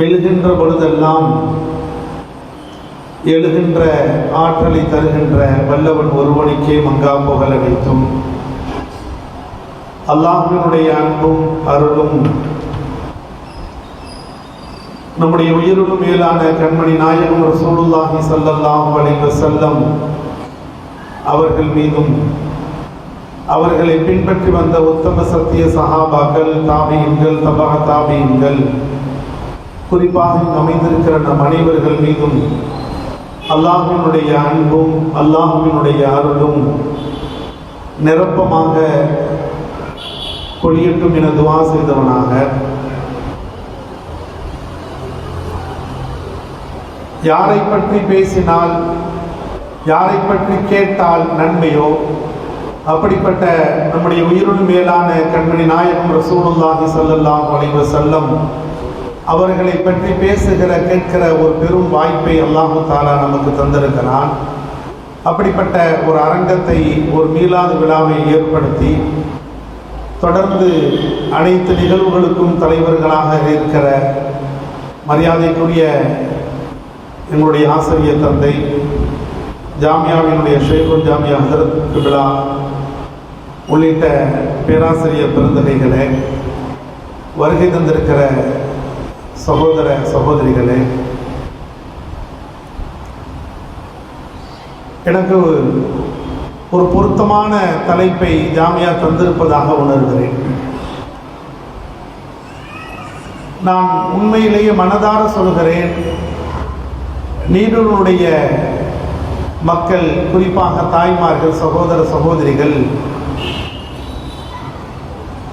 வெல்கின்ற பொழுதெல்லாம் எழுகின்ற ஆற்றலை தருகின்ற வல்லவன் ஒருவனுக்கே மங்கா புகழ் அனைத்தும். அல்லாஹ்வினுடைய அன்பும் அருளும் நம்முடைய உயிரினும் மேலான கண்மணி நாயகம் ரசூலுல்லாஹி ஸல்லல்லாஹு அலைஹி வஸல்லம் அவர்கள் மீதும் அவர்களை பின்பற்றி வந்த உத்தம சத்திய சஹாபாக்கள், தாபியின்கள், தபா தாபியின்கள், குறிப்பாக அமைந்திருக்கிற நம் அனைவர்கள் மீதும் அல்லாஹ்வினுடைய அன்பும் அல்லாஹ்வினுடைய அருளும் நிரப்பமாக கொடியட்டும் என துவா செய்தவனாக, யாரை பற்றி பேசினால், யாரை பற்றி கேட்டால் நன்மையோ அப்படிப்பட்ட நம்முடைய உயிரினும் மேலான கண்மணி நாயகம் ரசூலுல்லாஹி ஸல்லல்லாஹு அலைஹி வஸல்லம் அவர்களை பற்றி பேசுகிற கேட்கிற ஒரு பெரும் வாய்ப்பை அல்லாஹு தஆலா நமக்கு தந்திருக்கிறான். அப்படிப்பட்ட ஒரு அரங்கத்தை, ஒரு மீலாது விழாவை ஏற்படுத்தி தொடர்ந்து அனைத்து நிகழ்வுகளுக்கும் தலைவர்களாக இருக்கிற மரியாதைக்குரிய எங்களுடைய ஆசிரியர் தந்தை, ஜாமியாவினுடைய ஷேகுல் ஜாமியா ஹஸரத் கிப்லா உள்ளிட்ட பேராசிரியர் பெருந்தகைகளே, வருகை தந்திருக்கிற சகோதர சகோதரிகளே, எனக்கு ஒரு பொருத்தமான தலைப்பை ஜாமியா தந்திருப்பதாக உணர்கிறேன். நான் உண்மையிலேயே மனதார சொல்கிறேன், நீடூருடைய மக்கள், குறிப்பாக தாய்மார்கள், சகோதர சகோதரிகள்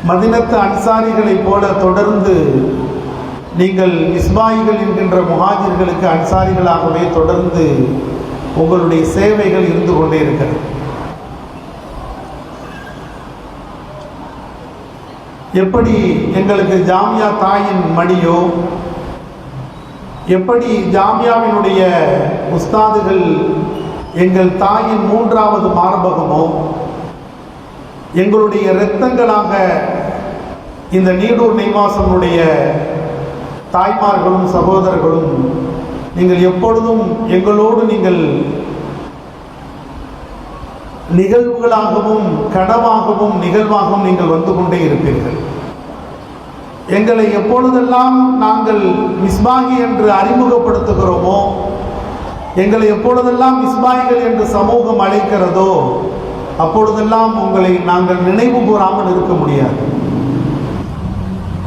மதினத்து அன்சாரிகளைப் போல தொடர்ந்து நீங்கள் இஸ்மாயிகள் என்கின்ற முஹாஜிர்களுக்கு அன்சாரிகளாகவே தொடர்ந்து உங்களுடைய சேவைகள் இருந்து கொண்டே இருக்கிறது. எப்படி எங்களுக்கு ஜாமியா தாயின் மடியோ, எப்படி ஜாமியாவினுடைய உஸ்தாதுகள் எங்கள் தாயின் மூன்றாவது மார்பகமோ, எங்களுடைய இரத்தங்களாக இந்த நீடூர் நெய்வாசனுடைய தாய்மார்களும் சகோதரர்களும் நீங்கள் எப்பொழுதும் எங்களோடு நீங்கள் நிகழ்வுகளாகவும் கனவாகவும் நிகழ்வாகவும் நீங்கள் வந்து கொண்டே இருப்பீர்கள். எங்களை எப்பொழுதெல்லாம் நாங்கள் மிஸ்பாகி என்று அறிமுகப்படுத்துகிறோமோ, எங்களை எப்பொழுதெல்லாம் மிஸ்பாகிகள் என்று சமூகம் அழைக்கிறதோ, அப்பொழுதெல்லாம் உங்களை நாங்கள் நினைவு கூறாமல் இருக்க முடியாது.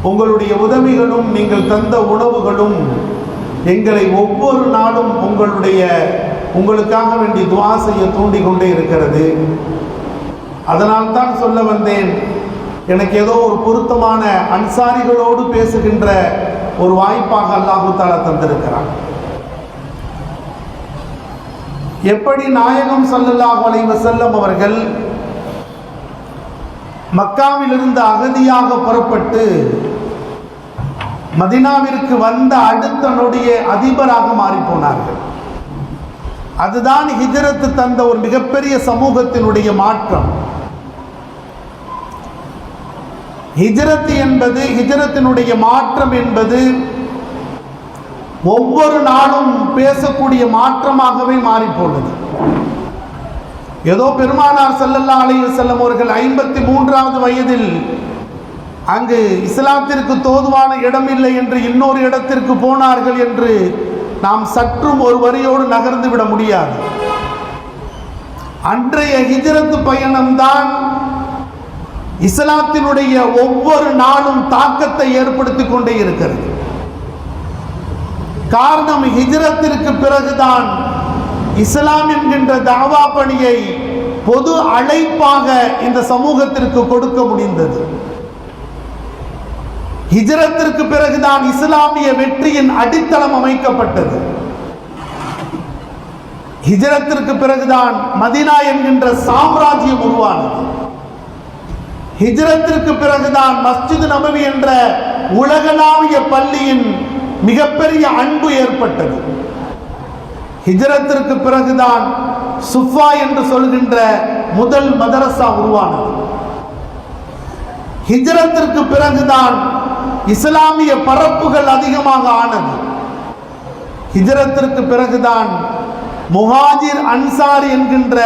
உங்களுடைய உதவிகளும் நீங்கள் தந்த உணவுகளும் எங்களை ஒவ்வொரு நாளும் உங்களுக்காக வேண்டி துஆ செய்ய தூண்டிக்கொண்டே இருக்கிறது. அதனால் தான் சொல்ல வந்தேன், எனக்கு ஏதோ ஒரு பொருத்தமான அன்சாரிகளோடு பேசுகின்ற ஒரு வாய்ப்பாக அல்லாஹு தஆலா தந்திருக்கிறான். எப்படி நாயகம் ஸல்லல்லாஹு அலைஹி வஸல்லம் அவர்கள் மக்காவிலிருந்து அகதியாக புறப்பட்டு மதீனாவிற்கு வந்த அடுத்த நொடியே அதிபராக மாறி போனார்கள். அதுதான் ஹிஜ்ரத் தந்த ஒரு மிகப்பெரிய சமூகத்தினுடைய மாற்றம். ஹிஜ்ரத்தினுடைய மாற்றம் என்பது ஒவ்வொரு நாளும் பேசக்கூடிய மாற்றமாகவே மாறிப்போனது. ஏதோ பெருமானார் ஸல்லல்லாஹு அலைஹி வஸல்லம் அவர்கள் 53வது வயதில் அங்கு இஸ்லாத்திற்கு தோதுவான இடம் இல்லை என்று இன்னொரு இடத்திற்கு போனார்கள் என்று நாம் சற்றும் ஒரு வரியோடு நகர்ந்து விட முடியாது. அன்றைய ஹிஜ்ரத் பயணம்தான் இஸ்லாத்தினுடைய ஒவ்வொரு நாளும் தாக்கத்தை ஏற்படுத்தி கொண்டே இருக்கிறது. காரணம், ஹிஜ்ரத்திற்கு பிறகுதான் இஸ்லாம் என்கின்ற தஅவா பணியை பொது அழைப்பாக இந்த சமூகத்திற்கு கொடுக்க முடிந்தது. ஹிஜ்ரத்திற்கு பிறகுதான் இஸ்லாமிய வெற்றியின் அடித்தளம் அமைக்கப்பட்டது. ஹிஜ்ரத்திற்கு பிறகுதான் மதீனா என்கின்ற சாம்ராஜ்யம் உருவானது. ஹிஜ்ரத்திற்கு பிறகுதான் மஸ்ஜித் நபவி என்ற உலகளாவிய பள்ளியின் மிகப்பெரிய அன்பு ஏற்பட்டது. ஹிஜ்ரத்திற்கு பிறகுதான் சுஃபா என்று சொல்கின்ற முதல் மதரசா உருவானது. ஹிஜ்ரத்திற்கு பிறகுதான் இஸ்லாமிய பரப்புகள் அதிகமாக ஆனது. ஹிஜ்ரத்திற்கு பிறகுதான் முஹாஜிர் அன்சார் என்கின்ற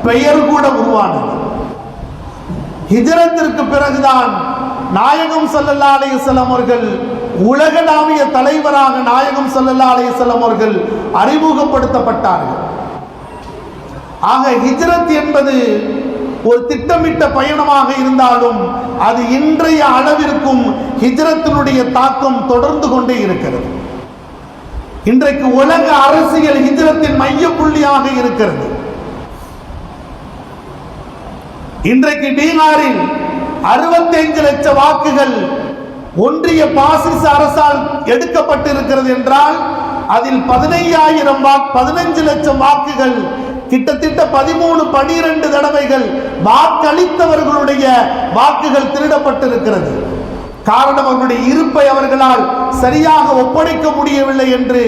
பெயர் கூட உருவானது. ஹிஜ்ரத்திற்கு பிறகுதான் நாயகம் ஸல்லல்லாஹு அலைஹி வஸல்லம் அவர்கள் உலகளாவிய தலைவராக நாயகம் ஸல்லல்லாஹு அலைஹி வஸல்லம் அவர்கள் அறிமுகப்படுத்தப்பட்டார்கள். ஆக ஹிஜ்ரத் என்பது ஒரு திட்டமிட்ட பயணமாக இருந்தாலும் அது இன்றைய அளவிற்கும் ஹிஜ்ரத்தினுடைய தாக்கம் தொடர்ந்து கொண்டே இருக்கிறது. இன்றைக்கு உலக அரசியல் ஹிஜ்ரத்தின் மைய புள்ளியாக இருக்கிறது. இன்றைக்கு பீகாரில் 65 லட்சம் வாக்குகள் ஒன்றிய பாசிச அரசால் எடுக்கப்பட்டிருக்கிறது என்றால் அதில் 15 லட்சம் வாக்குகள் கிட்டத்தட்ட 13-12 தடவைகள் வாக்களித்தவர்களுடைய வாக்குகள் திருடப்பட்டிருக்கிறது. காரணம், அவர்களுடைய இருப்பை அவர்களால் சரியாக ஒப்படைக்க முடியவில்லை என்று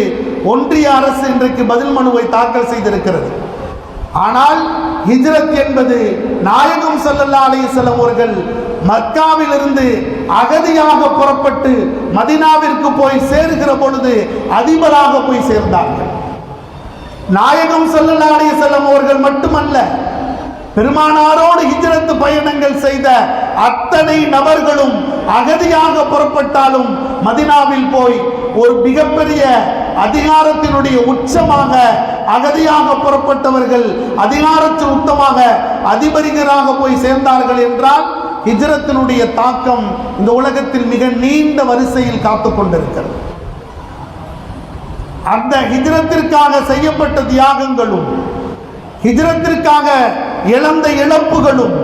ஒன்றிய அரசு இன்றைக்கு பதில் மனுவை தாக்கல் செய்திருக்கிறது. ஆனால் ஹிஜ்ரத் என்பது நாயகம் ஸல்லல்லாஹு அலைஹி வஸல்லம் அவர்கள் மக்காவிலிருந்து அகதியாக புறப்பட்டு மதீனாவிற்கு போய் சேர்கிற பொழுது அதிபராக போய் சேர்ந்தார்கள். நாயகம் ஸல்லல்லாஹு அலைஹி வஸல்லம் அவர்கள் மட்டுமல்ல, பெருமானாரோடு ஹிஜ்ரத் பயணங்கள் செய்த அத்தனை நபர்களும் அகதியாக புறப்பட்டாலும் மதீனாவில் போய் ஒரு மிகப்பெரிய அதிகாரத்தினுடைய உச்சமாக அகதியாக புறப்பட்டவர்கள் அதிகாரத்தில் உத்தமாக அதிபரிகராக போய் சேர்ந்தார்கள் என்றால் ஹிஜ்ரத்தினுடைய தாக்கம் இந்த உலகத்தில் மிக நீண்ட வரிசையில் காத்துக் கொண்டிருக்கிறது. அந்த ஹிஜ்ரத்திற்காக செய்யப்பட்ட தியாகங்களும் ஹிஜ்ரத்திற்காக இழந்த இழப்புகளும்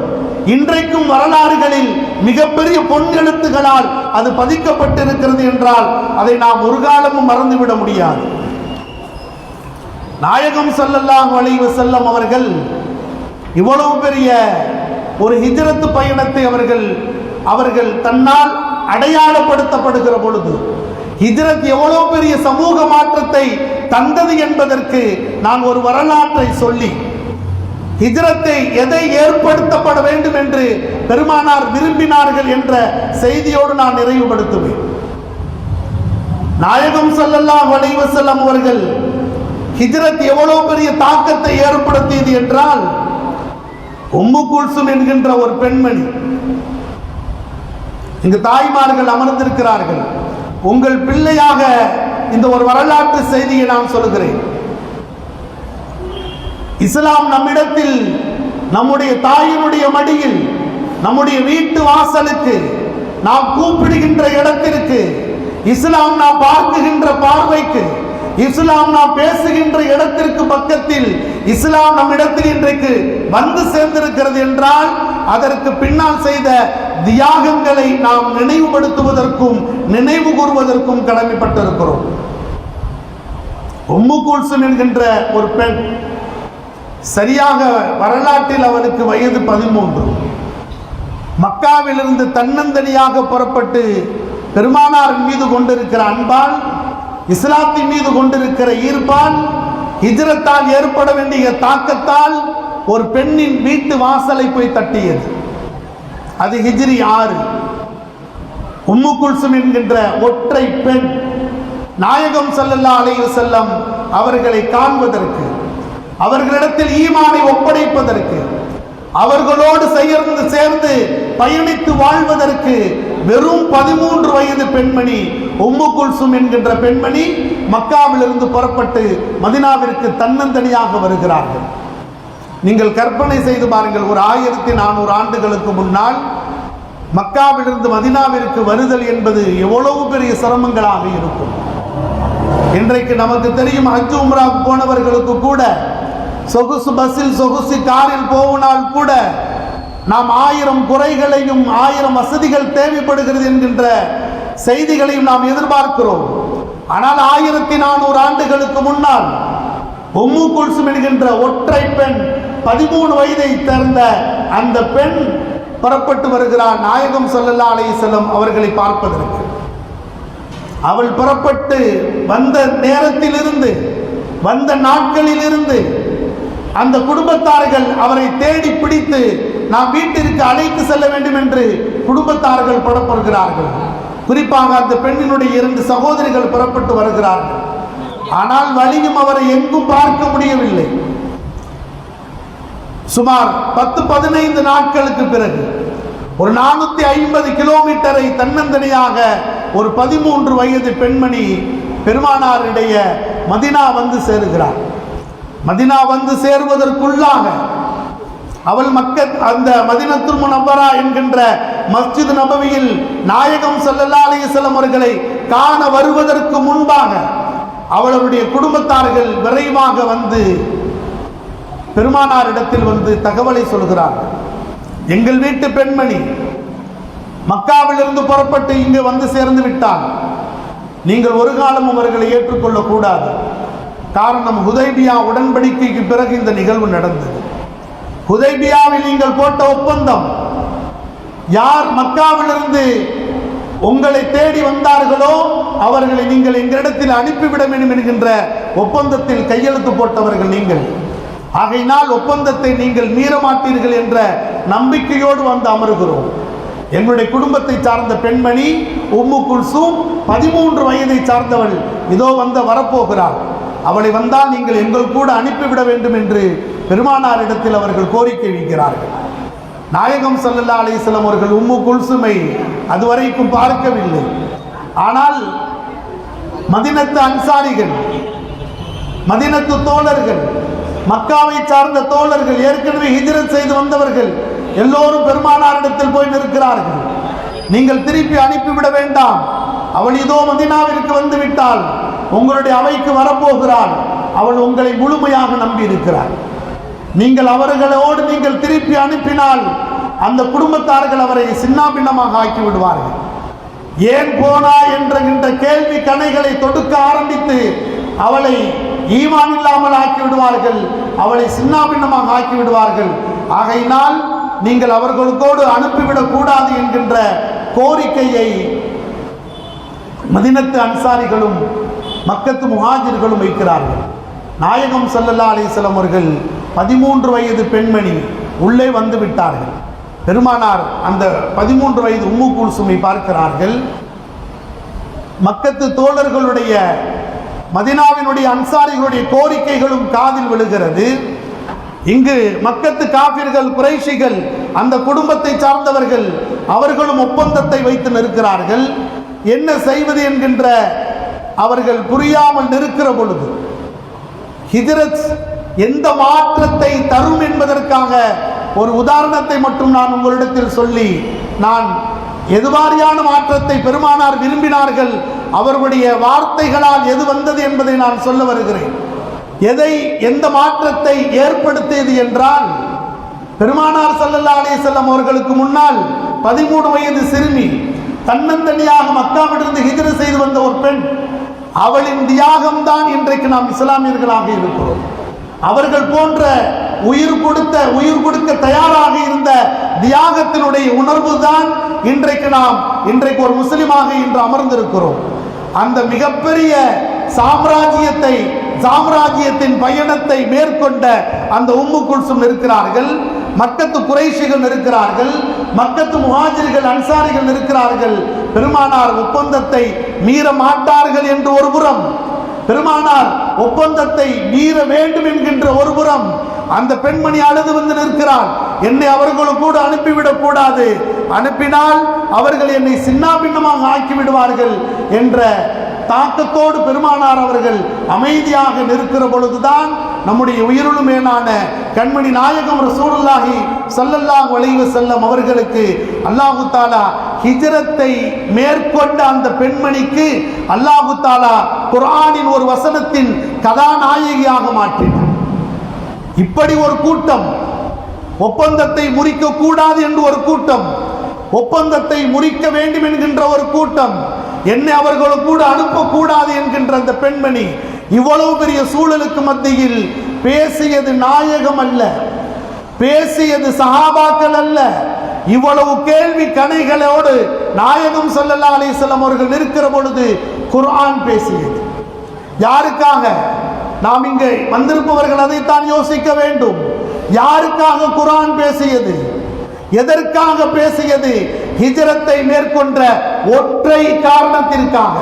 இன்றைக்கும் வரலாறுகளில் மிகப்பெரிய பொன்னெழுத்துகளால் அது பதிக்கப்பட்டிருக்கிறது என்றால் அதை நாம் ஒரு காலமும் மறந்துவிட முடியாது. நாயகம் ஸல்லல்லாஹு அலைஹி வஸல்லம் அவர்கள் இவ்வளவு பெரிய ஒரு ஹிஜ்ரத் பயணத்தை அவர்கள் தன்னால் அடையாளப்படுத்தப்படுகிற பொழுது ஹிஜ்ரத் எவ்வளவு பெரிய சமூக மாற்றத்தை தந்தது என்பதற்கு நான் ஒரு வரலாற்றை சொல்லி ஹிஜ்ரத்தை எதை ஏற்படுத்தப்பட வேண்டும் என்று பெருமானார் விரும்பினார்கள் என்ற செய்தியோடு நான் நிறைவுபடுத்துவேன். நாயகம் ஸல்லல்லாஹு அலைஹி வஸல்லம் அவர்கள் ஹிஜ்ரத் எவ்வளவு பெரிய தாக்கத்தை ஏற்படுத்தியது என்றால், உம்மு குல்சும் என்கின்ற ஒரு பெண்மணி, இங்கு தாய்மார்கள் அமர்ந்திருக்கிறார்கள், உங்கள் பிள்ளையாக இந்த ஒரு வரலாற்று செய்தியை நான் சொல்கிறேன். இஸ்லாம் நம்மிடத்தில் நம்முடைய தாயினுடைய மடியில் நம்முடைய வீட்டு வாசலுக்கு நாம் கூப்பிடுகின்ற இடத்திற்கு இஸ்லாம் நாம் பார்க்குகின்ற பார்வைக்கு இஸ்லாம் நாம் பேசுகின்ற இடத்திற்கு பக்கத்தில் இஸ்லாம் நம்மிடத்தில் இன்றைக்கு வந்து சேர்ந்திருக்கிறது என்றால் அதற்கு பின்னால் செய்த தியாகங்களை நாம் நினைவுபடுத்துவதற்கும் நினைவு கூறுவதற்கும் கடமைப்பட்டிருக்கிறோம். உம்மு குல்சும் என்கின்ற ஒரு பெண், சரியாக வரலாற்றில் அவனுக்கு வயது 13. மக்காவிலிருந்து தன்னந்தனியாக புறப்பட்டு பெருமானாரின் மீது கொண்டிருக்கிற அன்பால், இஸ்லாத்தின் மீது கொண்டிருக்கிற ஈர்ப்பால், ஹிஜ்ரத்தால் ஏற்பட வேண்டிய தாக்கத்தால் ஒரு பெண்ணின் வீட்டு வாசலை போய் தட்டியது. அது ஹிஜ்ரி 6. உம்மு குல்சும் என்கின்ற ஒற்றை பெண் நாயகம் ஸல்லல்லாஹு அலைஹி வஸல்லம் அவர்களை காண்பதற்கு, அவர்களிடத்தில் ஈமானை ஒப்படைப்பதற்கு, அவர்களோடு சேர்ந்து பயணித்து வாழ்வதற்கு வெறும் 13 வயது பெண்மணி உம்மு குல்சும் என்கின்ற பெண்மணி மக்காவிலிருந்து புறப்பட்டு மதீனாவிற்கு தன்னந்தனியாக வருகிறார்கள். நீங்கள் கற்பனை செய்து பாருங்கள், ஒரு 1400 ஆண்டுகளுக்கு முன்னால் மக்காவிலிருந்து மதீனாவிற்கு வருதல் என்பது எவ்வளவு பெரிய சிரமங்களாக இருக்கும். இன்றைக்கு நமக்கு தெரியும், ஹஜ் உம்ராவுக்கு போனவர்களுக்கு கூட சொகுசு பஸ்ஸில் சொகுசு காரில் போனால் கூட நாம் 1000 குறைகளையும் 1000 வசதிகள் தேவைப்படுகிறது என்கின்ற செய்திகளையும் நாம் எதிர்பார்க்கிறோம். ஆனால் 1400 ஆண்டுகளுக்கு முன்னால் உம்மு குல்சும் என்கின்ற ஒற்றை பெண் 13 வயதை சேர்ந்த அந்த பெண் புறப்பட்டு வருகிறார் நாயகம் ஸல்லல்லாஹு அலைஹி வஸல்லம் அவர்களை பார்ப்பதற்கு. அவள் புறப்பட்டு வந்த நேரத்திலிருந்து, வந்த நாட்களிலிருந்து அந்த குடும்பத்தார்கள் அவரை தேடி பிடித்து நாம் வீட்டிற்கு அழைத்து செல்ல வேண்டும் என்று குடும்பத்தார்கள் புறப்படுகிறார்கள். குறிப்பாக அந்த பெண்ணினுடைய 2 சகோதரிகள் புறப்பட்டு வருகிறார்கள். ஆனால் வழியும் அவரை எங்கும் பார்க்க முடியவில்லை. சுமார் 10-15 நாட்களுக்கு பிறகு ஒரு 450 கிலோமீட்டரை தன்னந்தனியாக ஒரு 13 வயது பெண்மணி பெருமானாருடைய மதீனா வந்து சேருகிறார். மதீனா வந்து சேருவதற்குள்ளாக அவள் அந்த மதீனத்துல் முனவ்வரா என்கின்ற மஸ்ஜித் நபவியில் நாயகம் ஸல்லல்லாஹு அலைஹி வஸல்லம் அவர்களை காண வருவதற்கு முன்பாக அவளுடைய குடும்பத்தார்கள் விரைவாக வந்து பெருமானாரிடத்தில் வந்து தகவலை சொல்கிறார். எங்கள் வீட்டு பெண்மணி மக்காவிலிருந்து புறப்பட்டு இங்கு வந்து சேர்ந்து விட்டால் நீங்கள் ஒரு காலம் அவர்களை ஏற்றுக்கொள்ளக்கூடாது. காரணம், ஹுதைபியா உடன்படிக்கைக்கு பிறகு இந்த நிகழ்வு நடந்தது. ஹுதைபியாவில் நீங்கள் போட்ட ஒப்பந்தம், யார் மக்காவிலிருந்து உங்களை தேடி வந்தார்களோ அவர்களை நீங்கள் எங்களிடத்தில் அனுப்பிவிட வேண்டும் என்கின்ற ஒப்பந்தத்தில் கையெழுத்து போட்டவர்கள் நீங்கள். ஆகையினால் ஒப்பந்தத்தை நீங்கள் மீற மாட்டீர்கள் என்ற நம்பிக்கையோடு வந்து அமர்கிறோம். எங்களுடைய குடும்பத்தை சார்ந்த பெண்மணி உம்மு குல்சூம் 13 வயதை சார்ந்தவள் இதோ வரப்போகிறாள். அவளை வந்தால் நீங்கள் எங்கள் கூட அனுப்பிவிட வேண்டும் என்று பெருமானாரிடத்தில் அவர்கள் கோரிக்கை வைக்கிறார்கள். நாயகம் ஸல்லல்லாஹு அலைஹி வஸல்லம் அவர்கள் உம்மு குல்சுமை அதுவரைக்கும் பார்க்கவில்லை. ஆனால் மதீனத்து அன்சாரிகள், மதீனத்து தோழர்கள், மக்காவை சார்ந்த தோழர்கள், ஏற்கனவே ஹிஜ்ரத் செய்து வந்தவர்கள் எல்லோரும் பெருமானாரிடத்தில் போய் நிற்கிறார்கள். நீங்கள் திருப்பி அனுப்பிவிட வேண்டாம், அவள் இதோ மதீனாவிற்கு வந்து விட்டால் உங்களுடைய அவைக்கு வரப்போகிறாள், அவள் உங்களை முழுமையாக நம்பி இருக்கிறார். நீங்கள் அவர்களோடு நீங்கள் திருப்பி அனுப்பினால் அந்த குடும்பத்தார்கள் அவரை சின்னாபின்னமாக ஆக்கி விடுவார்கள். ஏன் போனா என்கின்ற கேள்வி கணைகளை தொடுக்க ஆரம்பித்து அவளை ஈமான் இல்லாமல் ஆக்கி விடுவார்கள், அவளை சின்னாபின்னமாக ஆக்கி விடுவார்கள். ஆகையினால் நீங்கள் அவர்களுக்கோடு அனுப்பிவிடக் கூடாது என்கின்ற கோரிக்கையை மதீனத்து அன்சாரிகளும் மக்கத்து முஹாஜிர்களும் வைக்கிறார்கள். நாயகம் ஸல்லல்லாஹு அலைஹி வஸல்லம் அவர்கள் 13 வயது பெண்மணி உள்ளே வந்து விட்டார்கள். பெருமானார் அந்த 13 வயது உம்மு குல்சுமை பார்க்கிறார்கள். மக்கத்து தோழர்களுடைய, மதீனாவினுடைய அன்சாரிகளுடைய கோரிக்கைகளும் காதில் விழுகிறது. இங்கு மக்கத்து காபிர்கள், குறைஷிகள், அந்த குடும்பத்தை சார்ந்தவர்கள் அவர்களும் ஒப்பந்தத்தை வைத்து நிற்கிறார்கள். என்ன செய்வது என்கின்ற அவர்கள் புரியாமல் நிற்கிற பொழுது ஹிஜ்ரத் எந்த மாற்றத்தை தரும் என்பதற்காக ஒரு உதாரணத்தை மட்டும் நான் உங்களிடத்தில் சொல்லி, நான் எதுவாரியான மாற்றத்தை பெருமானார் விரும்பினார்கள், அவர்களுடைய வார்த்தைகளால் எது வந்தது என்பதை நான் சொல்ல வருகிறேன். எந்த மாற்றத்தை ஏற்படுத்தியது என்றால், பெருமானார் ஸல்லல்லாஹு அலைஹி வஸல்லம் அவர்களுக்கு முன்னால் 13 வயது சிறுமி, தன்னந்தனியாக மக்காவிலிருந்து ஹிஜ்ரத் செய்து வந்த ஒரு பெண், அவளின் தியாகம்தான் இன்றைக்கு நாம் இஸ்லாமியர்களாக இருக்கிறோம். அவர்கள் போன்ற உயிர் கொடுக்க தயாராக இருந்த தியாகத்தினுடைய உணர்வு தான் இன்றைக்கு ஒரு முஸ்லிமாக இன்று அமர்ந்திருக்கிறோம். அந்த மிகப்பெரிய சாம்ராஜ்யத்தின் பயணத்தை மேற்கொண்ட அந்த உம்மு குல்சும் இருக்கிறார்கள், மக்கத்து குறைஷிகள் இருக்கிறார்கள், மக்கத்து முஹாஜிர்கள் அன்சாரிகள் இருக்கிறார்கள். பெருமானார் ஒப்பந்தத்தை மீற மாட்டார்கள் என்று ஒரு புறம், பெருமானார் ஒப்பந்தத்தை மீற வேண்டும் என்கின்ற ஒரு புறம், அந்த பெண்மணி அழுது வந்து நிற்கிறாள். என்னை அவர்களும் கூட அனுப்பிவிடக் கூடாது, அனுப்பினால் அவர்கள் என்னை சின்னாபின்னமாக ஆக்கிவிடுவார்கள் என்ற தாக்கத்தோடு பெருமானார் அவர்கள் அமைதியாக நிற்கிற பொழுதுதான் நம்முடைய உயிருளும் மேலான கண்மணி நாயகம் ரசூலுல்லாஹி ஸல்லல்லாஹு அலைஹி வஸல்லம் அவர்களுக்கு அல்லாஹு தஆலா ஹிஜ்ரத்தை மேற்கொண்ட அந்த பெண்மணிக்கு அல்லாஹு தஆலா குர்ஆனின் ஒரு வசனத்தின் கதாநாயகியாக மாற்றினார். இப்படி ஒரு கூட்டம், ஒப்பந்தத்தை முறிக்க கூடாது என்று ஒரு கூட்டம், ஒப்பந்தத்தை முறிக்க வேண்டும் என்கின்ற ஒரு கூட்டம், என்னை அவர்களும் கூட அனுப்பக்கூடாது என்கின்ற அந்த பெண்மணி இவ்வளவு பெரிய சூழலுக்கு மத்தியில் பேசியது நாயகம் அல்ல, பேசியது சஹாபாக்கள் அல்ல. இவ்வளவு கேள்வி கணைகளோடு நாயகம் ஸல்லல்லாஹு அலைஹி வஸல்லம் அவர்கள் இருக்கிற பொழுது குர்ஆன் பேசியது. யாருக்காக? நாம் இங்கே வந்திருப்பவர்கள் அதைத்தான் யோசிக்க வேண்டும். யாருக்காக குர்ஆன் பேசியது? எதற்காக பேசியது? ஹிஜ்ரத்தை மேற்கொண்ட ஒற்றை காரணத்திற்காக.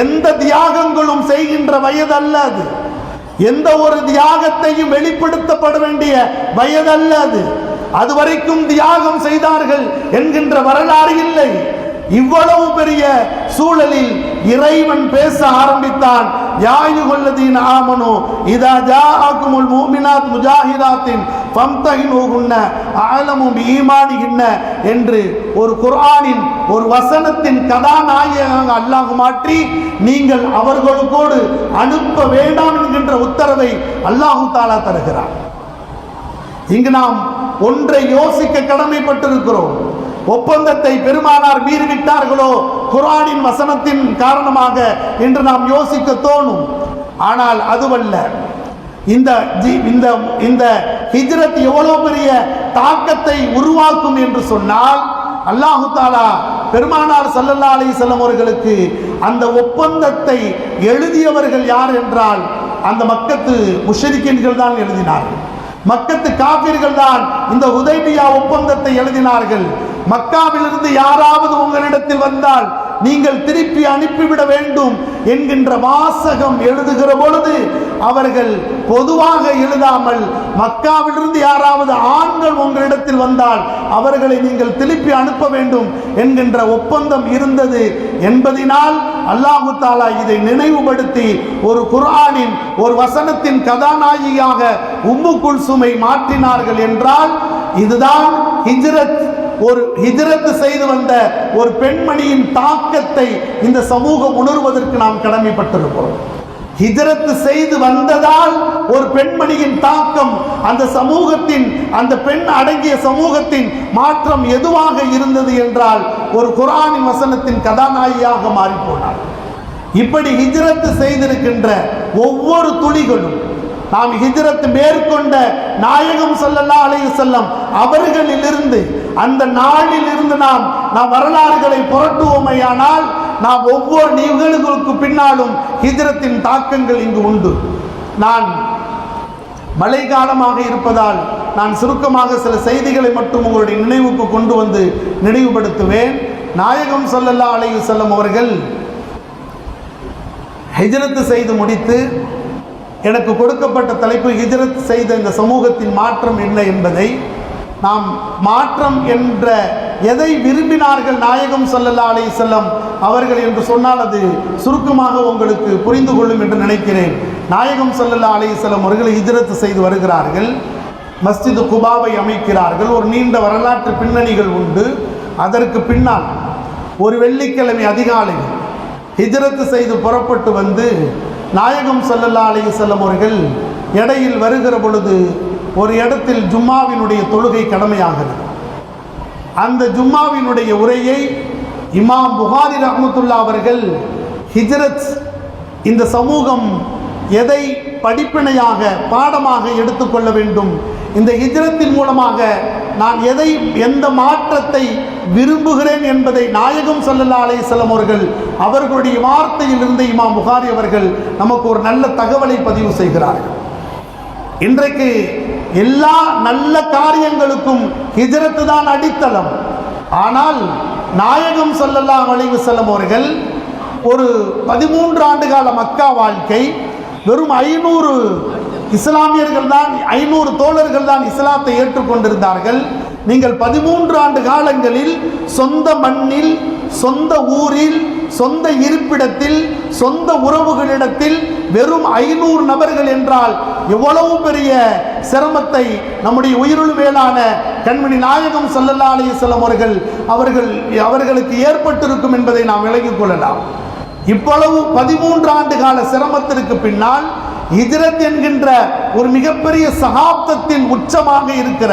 எந்த தியாகங்களும் செய்கின்ற வயது அல்ல அது. எந்த ஒரு தியாகத்தையும் வெளிப்படுத்தப்பட வேண்டிய வயதல்ல அது. அதுவரைக்கும் தியாகம் செய்தார்கள் என்கின்ற வரலாறு இல்லை. இவ்வளவு பெரிய சூழலில் இறைவன் பேச ஆரம்பித்தான். யா அய்யுஹல்லதீன ஆமனூ இதா ஜாஅகுமுல் முஃமினாத் முஜாஹிதாத்தின் ஃபம்தஹினூஹுன்ன அஅலமு பிஈமானிஹின்ன என்று ஒரு குர்ஆனின் ஒரு வசனத்தின் கதாநாயகனாக அல்லாஹ் மாற்றி நீங்கள் அவர்களுக்கோடு அனுப்ப வேண்டாம் என்கின்ற உத்தரவை அல்லாஹ் தஆலா தருகிறார். இங்கு நாம் ஒன்றை யோசிக்க கடமைப்பட்டிருக்கிறோம். ஒப்பந்தத்தை பெருமானார் மீறிவிட்டார்களோ குர்ஆனின் வசனத்தின் காரணமாக என்று நாம் யோசிக்க தோணும். ஆனால் அதுவல்ல. இந்த ஹிஜ்ரத் எவ்வளவு பெரிய தாக்கத்தை உருவாக்கும் என்று சொன்னால், அல்லாஹு தஆலா பெருமானார் ஸல்லல்லாஹு அலைஹி வஸல்லம் அவர்களுக்கு அந்த ஒப்பந்தத்தை எழுதியவர்கள் யார் என்றால் அந்த மக்கத்து முஷ்ரிக்கீன்கள் தான் எழுதினார்கள். மக்கத்து காபிர்கள் தான் இந்த ஹுதைபியா ஒப்பந்தத்தை எழுதினார்கள். மக்காவிலிருந்து யாராவது உங்களிடத்தில் வந்தால் நீங்கள் திருப்பி அனுப்பிவிட வேண்டும் என்கின்ற வாசகம் எழுதுகிற பொழுது அவர்கள் பொதுவாக எழுதாமல் மக்காவிலிருந்து யாராவது ஆண்கள் உங்களிடத்தில் வந்தால் அவர்களை நீங்கள் திருப்பி அனுப்ப வேண்டும் என்கின்ற ஒப்பந்தம் இருந்தது என்பதினால் அல்லாஹு தஆலா இதை நினைவுபடுத்தி ஒரு குர்ஆனின் ஒரு வசனத்தின் கதாநாயகியாக உம்மு குல்சுமை மாற்றினார்கள் என்றால் இதுதான் ஹிஜ்ரத். ஒரு ஹிஜ்ரத் செய்து வந்த ஒரு பெண்மணியின் தாக்கத்தை இந்த சமூகம் உணர்வதற்கு நாம் கடமைப்பட்டிருக்கிறோம். ஹிஜ்ரத் செய்து வந்ததால் ஒரு பெண்மணியின் தாக்கம் அந்த சமூகத்தின், அந்த பெண் அடங்கிய சமூகத்தின் மாற்றம் எதுவாக இருந்தது என்றால் ஒரு குர்ஆனின் வசனத்தின் கதாநாயகியாக மாறிப்போனார். இப்படி ஹிஜ்ரத் செய்திருக்கின்ற ஒவ்வொரு துளிகளும் நாம் ஹிஜ்ரத் மேற்கொண்ட நாயகம் ஸல்லல்லாஹு அலைஹி வஸல்லம் அவர்களிலிருந்து அந்த நாளில் இருந்து நாம் வரலாறுகளை புரட்டுவோமையானால் நாம் ஒவ்வொரு நிகழ்வுகளுக்கு பின்னாலும் ஹிஜ்ரத்தின் தாக்கங்கள் இங்கு உண்டு. நான் மழை காலமாக இருப்பதால் நான் சுருக்கமாக சில செய்திகளை மட்டும் உங்களுடைய நினைவுக்கு கொண்டு வந்து நினைவுபடுத்துவேன். நாயகம் ஸல்லல்லாஹு அலைஹி வஸல்லம் அவர்கள் ஹிஜ்ரத் செய்து முடித்து எனக்கு கொடுக்கப்பட்ட தலைப்பு ஹிஜ்ரத் செய்த இந்த சமூகத்தின் மாற்றம் என்ன என்பதை, நாம் மாற்றம் என்ற எதை விரும்பினார்கள் நாயகம் ஸல்லல்லாஹு அலைஹி வஸல்லம் அவர்கள் என்று சொன்னால் அது சுருக்கமாக உங்களுக்கு புரிந்து கொள்ளும் என்று நினைக்கிறேன். நாயகம் ஸல்லல்லாஹு அலைஹி வஸல்லம் அவர்கள் ஹிஜ்ரத் செய்து வருகிறார்கள். மஸ்ஜித் குபாவை அமைக்கிறார்கள். ஒரு நீண்ட வரலாற்று பின்னணிகள் உண்டு. அதற்கு பின்னால் ஒரு வெள்ளிக்கிழமை அதிகாலை ஹிஜ்ரத் செய்து புறப்பட்டு வந்து நாயகம் ஸல்லல்லாஹு அலைஹி வஸல்லம் அவர்கள் இடையில் வருகிற பொழுது ஒரு இடத்தில் ஜும்மாவினுடைய தொழுகை கடமையாகிறது. அந்த ஜும்மாவினுடைய உரையை இமாம் புகாரி ரஹ்மத்துல்லாஹி அவர்கள் ஹிஜ்ரத் இந்த சமூகம் எதை படிப்பினையாக பாடமாக எடுத்துக்கொள்ள வேண்டும், இந்த ஹிஜ்ரத்தின் மூலமாக நான் எதை எந்த மாற்றத்தை விரும்புகிறேன் என்பதை நாயகம் ஸல்லல்லாஹு அலைஹி வஸல்லம் அவர்களுடைய வார்த்தையில் இருந்து இமாம் புகாரி அவர்கள் நமக்கு ஒரு நல்ல தகவலை பதிவு செய்கிறார்கள். இன்றைக்கு எல்லா நல்ல காரியங்களுக்கும் ஹிஜ்ரத் தான் அடித்தளம். ஆனால் நாயகம் ஸல்லல்லாஹு அலைஹி வஸல்லம் அவர்கள் ஒரு 13 ஆண்டு கால மக்கா வாழ்க்கை, வெறும் 500 இஸ்லாமியர்கள் தான், 500 தோழர்கள் தான் இஸ்லாத்தை ஏற்றுக்கொண்டிருந்தார்கள். நீங்கள் 13 ஆண்டு காலங்களில் சொந்த மண்ணில், சொந்த ஊரில், சொந்த இருப்பிடத்தில், சொந்த உறவுகளிடத்தில் வெறும் 500 நபர்கள் என்றால் எவ்வளவு பெரிய சிரமத்தை நம்முடைய உயிருள் மேலான கண்மணி நாயகம் ஸல்லல்லாஹு அலைஹி வஸல்லம் அவர்களுக்கு ஏற்பட்டிருக்கும் என்பதை நாம் விளங்கிக் கொள்ளலாம். இவ்வளவு 13 ஆண்டு கால சிரமத்திற்கு பின்னால் ஹிஜ்ரத் என்கின்ற ஒரு மிகப்பெரிய சகாப்தத்தின் உச்சமாக இருக்கிற,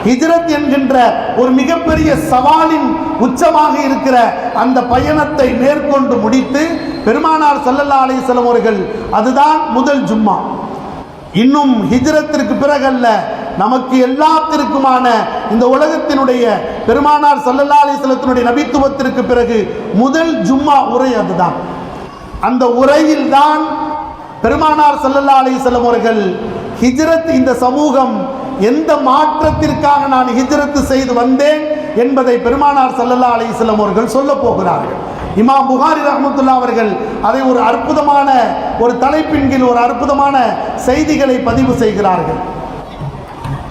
ஹிஜ்ரத் என்கின்ற ஒரு மிகப்பெரிய சவாலின் உச்சமாக இருக்கிற அந்த பயணத்தை மேற்கொண்டு முடித்து பெருமானார் ஸல்லல்லாஹு அலைஹி வஸல்லம் அவர்கள், அதுதான் முதல் ஜும்மா. இன்னும் ஹிஜ்ரத்திற்கு பிறகல்ல, நமக்கு எல்லாத்திற்குமான இந்த உலகத்தினுடைய பெருமானார் ஸல்லல்லாஹு அலைஹி வஸல்லத்தினுடைய நபித்துவத்திற்கு பிறகு முதல் ஜும்மா உரை அதுதான். அந்த உரையில் தான் பெருமானார் ஸல்லல்லாஹு அலைஹி வஸல்லம் அவர்கள் ஹிஜ்ரத், இந்த சமூகம் எந்த மாற்றத்திற்காக நான் ஹிஜ்ரத் செய்து வந்தேன் என்பதை பெருமானார் ஸல்லல்லாஹு அலைஹி வஸல்லம் அவர்கள் சொல்ல போகிறார்கள். இமாம் புகாரி ரஹ்மத்துல்லாஹி அவர்கள் அதை ஒரு அற்புதமான ஒரு தலைப்பின் கீழ் ஒரு அற்புதமான செய்திகளை பதிவு செய்கிறார்கள்.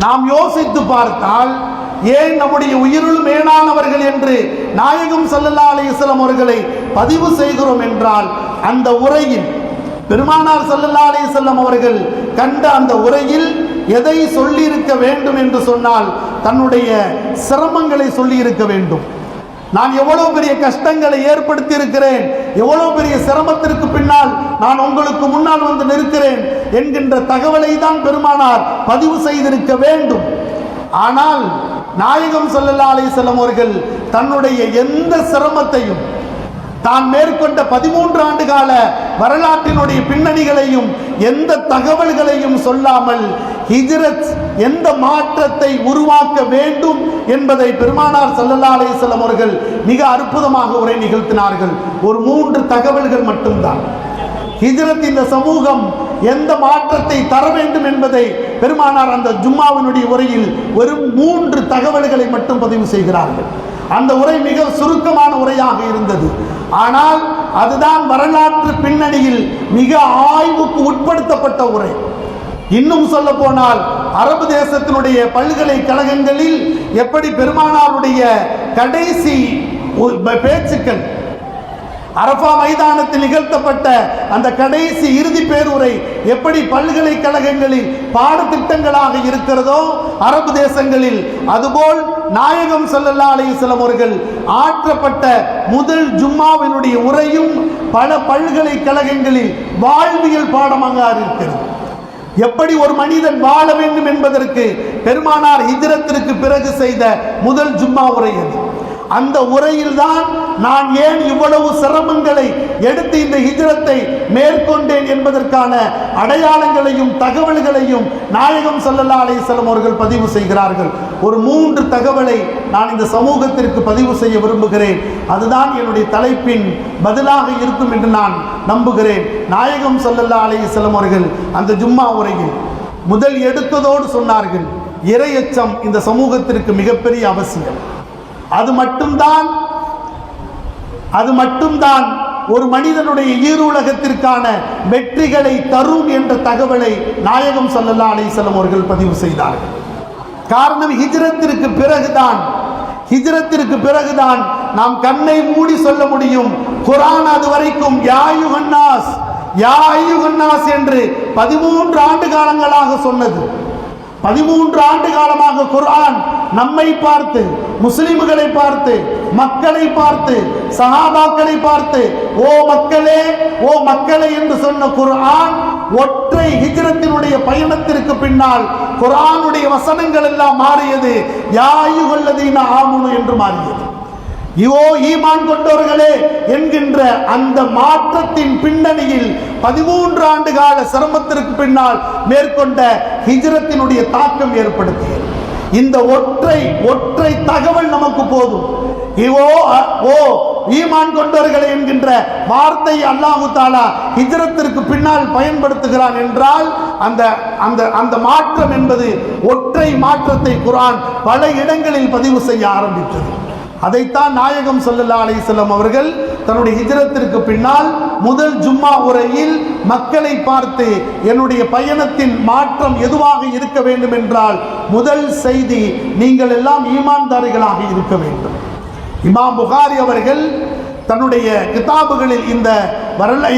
நாம் யோசித்து பார்த்தால் ஏன் நம்முடைய உயிருள் மேலானவர்கள் என்று நாயகம் ஸல்லல்லாஹு அலைஹி வஸல்லம் அவர்களை பதிவு செய்கிறோம் என்றால், அந்த உரையில் பெருமானார் ஸல்லல்லாஹு அலைஹி வஸல்லம் அவர்கள் கண்ட அந்த உரையில் எதை சொல்லியிருக்க வேண்டும் என்று சொன்னால், தன்னுடைய சிரமங்களை சொல்லியிருக்க வேண்டும். நான் எவ்வளவு பெரிய கஷ்டங்களை ஏற்படுத்தி இருக்கிறேன், எவ்வளவு பெரிய சிரமத்திற்கு பின்னால் நான் உங்களுக்கு முன்னால் வந்து நிற்கிறேன் என்கின்ற தகவலை தான் பெருமானார் பதிவு செய்திருக்க வேண்டும். ஆனால் நாயகம் ஸல்லல்லாஹு அலைஹி வஸல்லம் அவர்கள் தன்னுடைய எந்த சிரமத்தையும், தான் மேற்கொண்ட 13 ஆண்டு கால வரலாற்றினுடைய பின்னணிகளையும் எந்த தகவல்களையும் சொல்லாமல் ஹிஜ்ரத் எந்த மாற்றத்தை உருவாக்க வேண்டும் என்பதை பெருமானார் ஸல்லல்லாஹு அலைஹி வஸல்லம் அவர்கள் மிக அற்புதமாக உரை நிகழ்த்தினார்கள். ஒரு 3 தகவல்கள் மட்டும்தான். ஹிஜ்ரத் இந்த சமூகம் எந்த மாற்றத்தை தர வேண்டும் என்பதை பெருமானார் அந்த ஜும்மாவினுடைய உரையில் வெறும் 3 தகவல்களை மட்டும் பதிவு செய்கிறார்கள். அந்த உரை மிக சுருக்கமான உரையாக இருந்தது. ஆனால் அதுதான் வரலாற்று பின்னணியில் மிக ஆய்வுக்கு உட்படுத்தப்பட்ட உரை. இன்னும் சொல்ல போனால் அரபு தேசத்தினுடைய பல்கலைக்கழகங்களில் எப்படி பெருமானாருடைய கடைசி பேச்சுக்கள், அரஃபா மைதானத்தில் நிகழ்த்தப்பட்ட அந்த கடைசி இறுதி பேருரை எப்படி பல்கலைக்கழகங்களில் பாடத்திட்டங்களாக இருக்கிறதோ அரபு தேசங்களில், அதுபோல் நாயகம் ஸல்லல்லாஹு அலைஹி வஸல்லம் அவர்கள் ஆற்றப்பட்ட முதல் ஜும்மாவினுடைய உரையும் பல பல்கலைக்கழகங்களில் வாழ்வியல் பாடமாக இருக்கிறது. எப்படி ஒரு மனிதன் வாழ வேண்டும் என்பதற்கு பெருமானார் ஹிஜ்ரத்திற்கு பிறகு செய்த முதல் ஜும்மா உரை அது. அந்த உரையில் தான் நான் ஏன் இவ்வளவு சிரமங்களை எடுத்து இந்த ஹிஜ்ரத்தை மேற்கொண்டேன் என்பதற்கான அடையாளங்களையும் தகவல்களையும் நாயகம் ஸல்லல்லாஹு அலைஹி வஸல்லம் அவர்கள் பதிவு செய்கிறார்கள். ஒரு 3 தகவலை நான் இந்த சமூகத்திற்கு பதிவு செய்ய விரும்புகிறேன். அதுதான் என்னுடைய தலைப்பின் பதிலாக இருக்கும் என்று நான் நம்புகிறேன். நாயகம் ஸல்லல்லாஹு அலைஹி வஸல்லம் அவர்கள் அந்த ஜும்மா உரையில் முதல் எடுத்ததோடு சொன்னார்கள், இறையச்சம் இந்த சமூகத்திற்கு மிகப்பெரிய அவசியம். அது மட்டும்தான் ஒரு மனிதனுடைய ஈருலகத்திற்கான வெற்றிகளை தரும் என்ற தகவலை நாயகம் ஸல்லல்லாஹு அலைஹி வஸல்லம் அவர்கள் பதிவு செய்தார்கள். காரணம், ஹிஜ்ரத்திற்கு பிறகுதான் நாம் கண்ணை மூடி சொல்ல முடியும். குர்ஆன் அது வரைக்கும் யா அய்யுஹன்னாஸ் என்று 13 ஆண்டு காலங்களாக சொன்னது. 13 ஆண்டு காலமாக குர்ஆன் நம்மை பார்த்து, முஸ்லிம்களை பார்த்து, மக்களை பார்த்து, சஹாபாக்களை பார்த்து ஓ மக்களே என்று சொன்ன குர்ஆன் ஒற்றை ஹிஜ்ரத்தினுடைய பயணத்திற்கு பின்னால் குர்ஆனுடைய வசனங்கள் எல்லாம் மாறியது. யா அய்யுஹல்லதீன ஆமனு என்று மாறியது. ஈமான் கொண்டவர்களே என்கின்ற அந்த மாற்றத்தின் பின்னணியில் 13 ஆண்டு கால சிரமத்திற்கு பின்னால் மேற்கொண்ட ஹிஜ்ரத்தினுடைய தாக்கம் ஏற்படுத்தியது. இந்த ஒற்றை தகவல் நமக்கு போதும். ஈமான் கொண்டவர்களே என்கின்ற வார்த்தை அல்லாஹு தஆலா ஹிஜ்ரத்திற்கு பின்னால் பயன்படுத்துகிறான் என்றால் அந்த மாற்றம் என்பது ஒற்றை மாற்றத்தை குர்ஆன் பல இடங்களில் பதிவு செய்ய ஆரம்பித்தது. அதைத்தான் நாயகம் ஸல்லல்லாஹு அலைஹி வஸல்லம் அவர்கள் தன்னுடைய ஹிஜ்ரத்திற்கு பின்னால் முதல் ஜும்மா உரையில் மக்களை பார்த்து, என்னுடைய பயணத்தின் மாற்றம் எதுவாக இருக்க வேண்டும் என்றால் முதல் செய்தி, நீங்கள் எல்லாம் ஈமான்தாரிகளாக இருக்க வேண்டும். இமாம் புகாரி அவர்கள் தன்னுடைய கிதாபுகளில்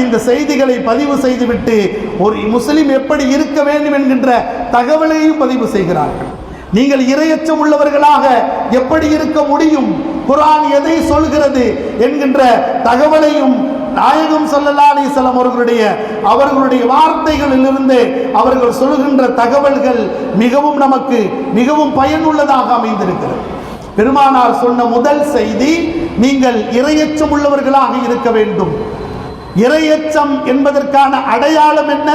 இந்த செய்திகளை பதிவு செய்துவிட்டு ஒரு முஸ்லிம் எப்படி இருக்க வேண்டும் என்கின்ற தகவலையும் பதிவு செய்கிறார்கள். நீங்கள் இறையச்சம் உள்ளவர்களாக எப்படி இருக்க முடியும், குர்ஆன் எதை சொல்கிறது என்கின்ற தகவலையும் நாயகம் ஸல்லல்லாஹு அலைஹி வஸல்லம் அவர்களுடைய வார்த்தைகளிலிருந்து அவர்கள் சொல்கின்ற தகவல்கள் நமக்கு மிகவும் பயனுள்ளதாக அமைந்திருக்கிறது. பெருமானார் சொன்ன முதல் செய்தி, நீங்கள் இறையச்சம் உள்ளவர்களாக இருக்க வேண்டும். இறையச்சம் என்பதற்கான அடையாளம் என்ன?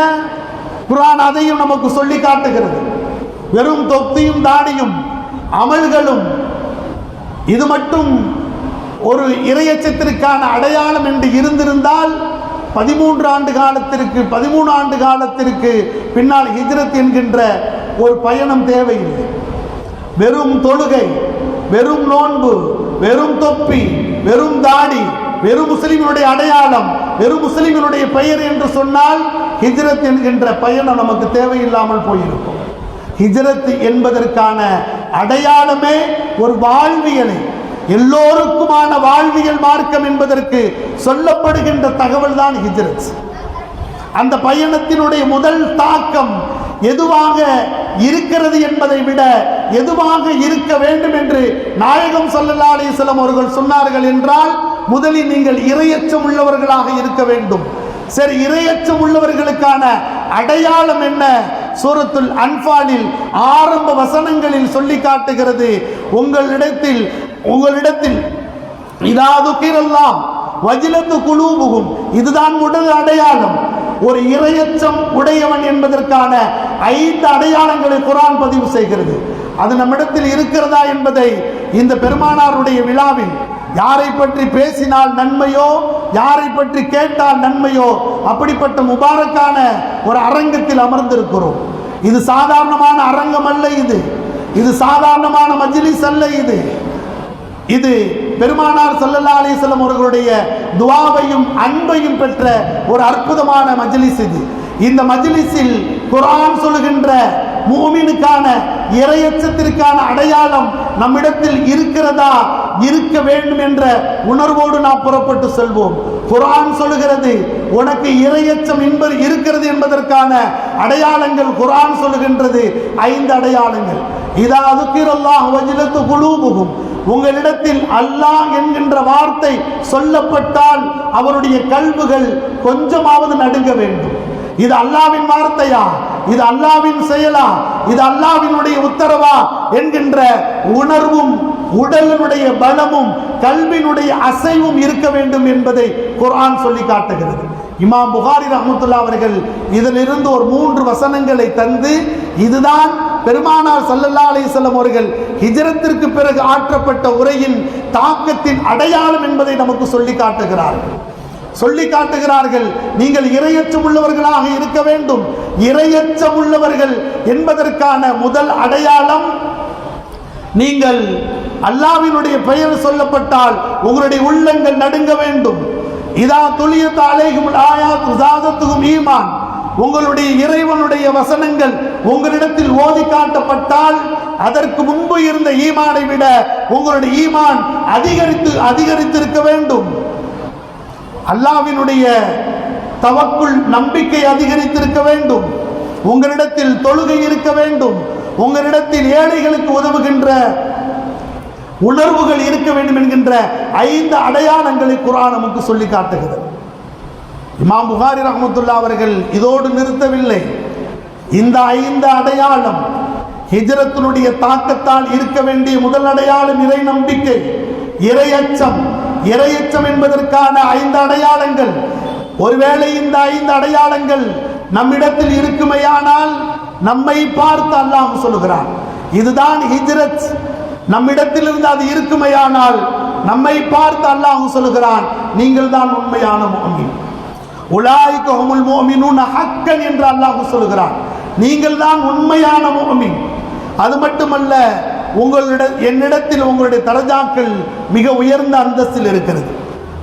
குர்ஆன் அதையும் நமக்கு சொல்லி காட்டுகிறது. வெறும் தொப்பியும் தாடியும் அமல்களும் இது மட்டும் ஒரு இறையச்சத்திற்கான அடையாளம் என்று இருந்திருந்தால் 13 ஆண்டு காலத்திற்கு பின்னால் ஹிஜ்ரத் என்கின்ற ஒரு பயணம் தேவையில்லை. வெறும் தொழுகை, வெறும் நோன்பு, வெறும் தொப்பி, வெறும் தாடி, வெறும் முஸ்லிம்களுடைய அடையாளம், வெறும் முஸ்லிம்களுடைய பெயர் என்று சொன்னால் ஹிஜ்ரத் என்கின்ற பயணம் நமக்கு தேவையில்லாமல் போயிருக்கும். ஹிஜ்ரத் என்பதற்கான அடையாளமே ஒரு வாழ்வியலை, எல்லோருக்குமான வாழ்வியல் மார்க்கம் என்பதற்கு சொல்லப்படுகின்ற தகவல் தான் ஹிஜ்ரத். அந்த பயணத்தினுடைய முதல் தாக்கம் எதுவாக இருக்கிறது என்பதை விட எதுவாக இருக்க வேண்டும் என்று நாயகம் ஸல்லல்லாஹு அலைஹி வஸல்லம் அவர்கள் சொன்னார்கள் என்றால், முதலில் நீங்கள் இறையச்சம் உள்ளவர்களாக இருக்க வேண்டும். சரி, இறையச்சம் உள்ளவர்களுக்கான அடையாளம் என்ன? சூரத்துல் அன்ஃபாலில் ஆரம்ப வசனங்களில் சொல்லி காட்டுகிறது. உங்களிடத்தில் இதா துக்கிரல்லாஹ் வஜிலத்து குலூபுகும், இதுதான் முதல் அடையாளம். ஒரு இறையச்சம் உடையவன் என்பதற்கான 5 அடையாளங்களை குர்ஆன் பதிவு செய்கிறது. அது நம்மிடத்தில் இருக்கிறதா என்பதை இந்த பெருமானாருடைய விழாவில் யாரை பற்றி பேசினால் நன்மையோ, யாரை பற்றி கேட்டால் நன்மையோ, அப்படிப்பட்ட முபாரக்கான ஒரு அரங்கத்தில் அமர்ந்திருக்கிறோம். இது சாதாரணமான அரங்கம் அல்ல, இது சாதாரணமான மஜ்லிஸ் அல்ல. இது பெருமானார் ஸல்லல்லாஹு அலைஹி வஸல்லம் அவர்களுடைய துஆவையும் அன்பையும் பெற்ற ஒரு அற்புதமான மஜ்லிஸ் இது. இந்த மஜ்லிஸில் குர்ஆன் சொல்லுகின்ற மூமினுக்கான இறையச்சத்திற்கான அடையாளம் நம்மிடத்தில் இருக்கிறதா, இருக்க வேண்டும் என்ற உணர்வோடு நாம் புறப்பட்டு செல்வோம். குர்ஆன் சொல்லுகிறது, உனக்கு இறையச்சம் இருக்கிறது என்பதற்கான அடையாளங்கள் குர்ஆன் சொல்லுகின்றது 5 அடையாளங்கள். இதா துக்கிரல்லாஹ் வஜிலத்து குலூபுகும், உங்களிடத்தில் அல்லாஹ் என்கின்ற வார்த்தை சொல்லப்பட்டால் அவருடைய கல்புகள் கொஞ்சமாவது நடுங்க வேண்டும். இது அல்லாஹ்வின் வார்த்தையா, இது அல்லாஹ்வின் செயலா, இது அல்லாஹ்வினுடைய உத்தரவா என்கின்ற உணர்வும் உடலினுடைய பலமும் கல்வினுடைய அசைவும் இருக்க வேண்டும் என்பதை குர்ஆன் சொல்லி காட்டுகிறது. இமாம் புகாரி ரஹ்மத்துல்லாஹி அவர்கள் இதிலிருந்து ஒரு 3 வசனங்களை தந்து, இதுதான் பெருமானார் ஸல்லல்லாஹு அலைஹி வஸல்லம் அவர்கள் ஹிஜ்ரத்திற்கு பிறகு ஆற்றப்பட்ட உரையின் தாக்கத்தின் அடையாளம் என்பதை நமக்கு சொல்லி காட்டுகிறார்கள். நீங்கள் இறையச்சம் உள்ளவர்களாக இருக்க வேண்டும். இறையச்சம் உள்ளவர்கள் என்பதற்கான முதல் அடையாளம், நீங்கள் அல்லாஹ்வினுடைய பெயர் சொல்லப்பட்டால் உங்களுடைய உள்ளங்கள் நடுங்க வேண்டும். இதா துலியத் அலைஹிமுல் ஆயாத்து ஸாதத்துஹும் ஈமான், உங்களுடைய இறைவனுடைய வசனங்கள் உங்களிடத்தில் ஓதி காட்டப்பட்டால் அதற்கு முன்பு இருந்த ஈமானை விட உங்களுடைய ஈமான் அதிகரித்திருக்க வேண்டும். அல்லாஹ்வினுடைய தவக்குல் நம்பிக்கை அதிகரித்திருக்க வேண்டும். உங்களிடத்தில் தொழுகை இருக்க வேண்டும். உங்களிடத்தில் ஏழைகளுக்கு உதவுகின்ற உணர்வுகள் இருக்க வேண்டும் என்கின்ற 5 அடையாளங்களை குர்ஆன் நமக்கு சொல்லி காட்டுகிறது. இமாம் புகாரி ரஹ்மத்துல்லாஹி அவர்கள் இதோடு நிறுத்தவில்லை. இந்த 5 அடையாளம் ஹிஜ்ரத்தினுடைய தாக்கத்தால் இருக்க வேண்டிய முதல் அடையாளம் இறை நம்பிக்கை, இறையச்சம். இறையச்சம் என்பதற்கான 5 அடையாளங்கள். ஒருவேளை இந்த 5 அடையாளங்கள் நம்மிடத்தில் இருக்குமையானால் நம்மை பார்த்து அல்லாஹ் சொல்லுகிறான், இதுதான் ஹிஜ்ரத். நம்மிடத்தில் இருந்து அது இருக்குமையானால் நம்மை பார்த்து அல்லாஹ் சொல்லுகிறான், நீங்கள் தான் உண்மையான முஃமின். உலாயிக ஹுமுல் முஃமினூன ஹக்கன் என்று அல்லாஹ் சொல்லுகிறான், நீங்கள் தான் உண்மையான முஃமின். அது மட்டுமல்ல, என்னிடத்தில் உங்களுடைய தரஜாக்கள் மிக உயர்ந்த அந்தஸ்தில் இருக்கிறது.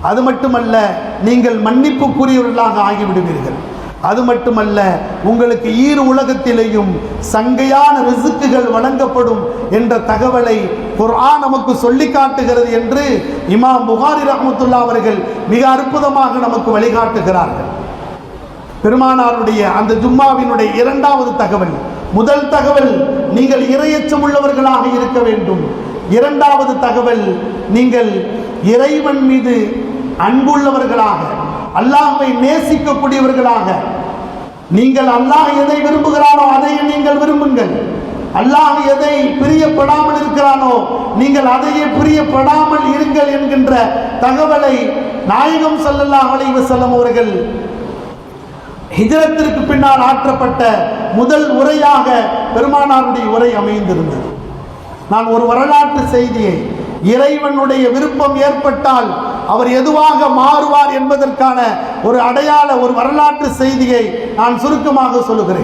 அது மட்டுமல்ல, நீங்கள் மன்னிப்புக்குரியவர்களாக ஆகிவிடுவீர்கள். அது மட்டுமல்ல, உங்களுக்கு ஈரு உலகத்திலேயும் சங்கையான ரிஸ்க்குகள் வழங்கப்படும் என்ற தகவலை குர்ஆன் நமக்கு சொல்லி காட்டுகிறது என்று இமாம் புகாரி ரஹ்மத்துல்லாஹி அவர்கள் மிக அற்புதமாக நமக்கு வழிகாட்டுகிறார்கள். பெருமானாருடைய அந்த ஜும்மாவினுடைய 2வது தகவல், முதல் தகவல் நீங்கள் இறையச்சம் உள்ளவர்களாக இருக்க வேண்டும். 2வது தகவல், நீங்கள் இறைவன் மீது அன்புள்ளவர்களாக, அல்லாஹ்வை நேசிக்கக்கூடியவர்களாக. நீங்கள் அல்லாஹ் எதை விரும்புகிறானோ அதை நீங்கள் விரும்புங்கள். அல்லாஹ் எதை பிரியப்படாமல் இருக்கிறானோ நீங்கள் அதையே பிரியப்படாமல் இருங்கள் என்கின்ற தகவலை நாயகம் ஸல்லல்லாஹு அலைஹி வஸல்லம் அவர்கள் ஹிஜ்ரத்திற்கு பின்னால் ஆற்றப்பட்ட முதல் உரையாக பெருமானாருடைய உரை அமைந்திருந்தது. நான் ஒரு வரலாற்று செய்தியை, இறைவனுடைய விருப்பம் ஏற்பட்டால் அவர் எதுவாக மாறுவார் என்பதற்கான ஒரு வரலாற்று செய்தியை நான் சுருக்கமாக சொல்லுகிறேன்.